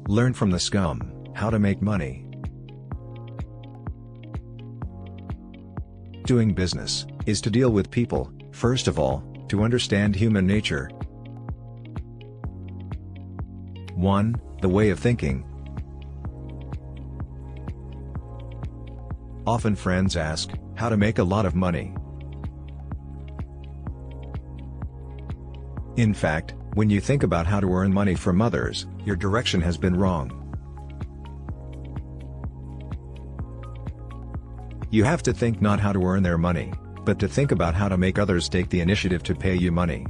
Learn from the scum, how to make money. Doing business is to deal with people, first of all, to understand human nature. 1. The way of thinking. Often friends ask, how to make a lot of money. In fact, when you think about how to earn money from others, your direction has been wrong. You have to think not how to earn their money, but to think about how to make others take the initiative to pay you money.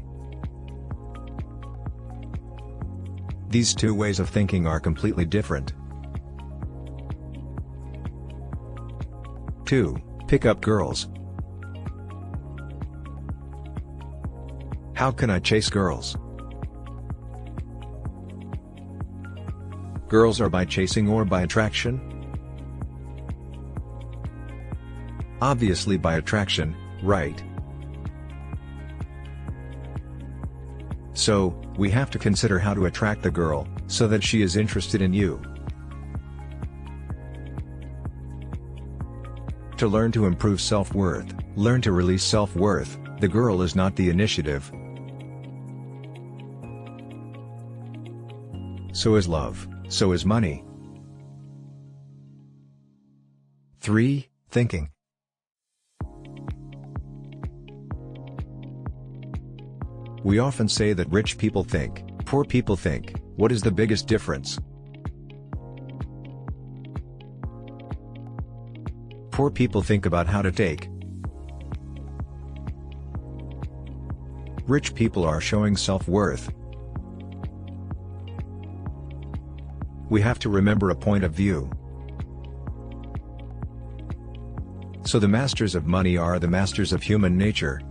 These two ways of thinking are completely different. 2. Pick up girls. How can I chase girls? Girls are by chasing or by attraction? Obviously by attraction, right? So, we have to consider how to attract the girl, so that she is interested in you. To learn to improve self-worth, learn to release self-worth, the girl is not the initiative. So is love, so is money. 3. Thinking. We often say that rich people think, poor people think. What is the biggest difference? Poor people think about how to take. Rich people are showing self-worth. We have to remember a point of view. So the masters of money are the masters of human nature,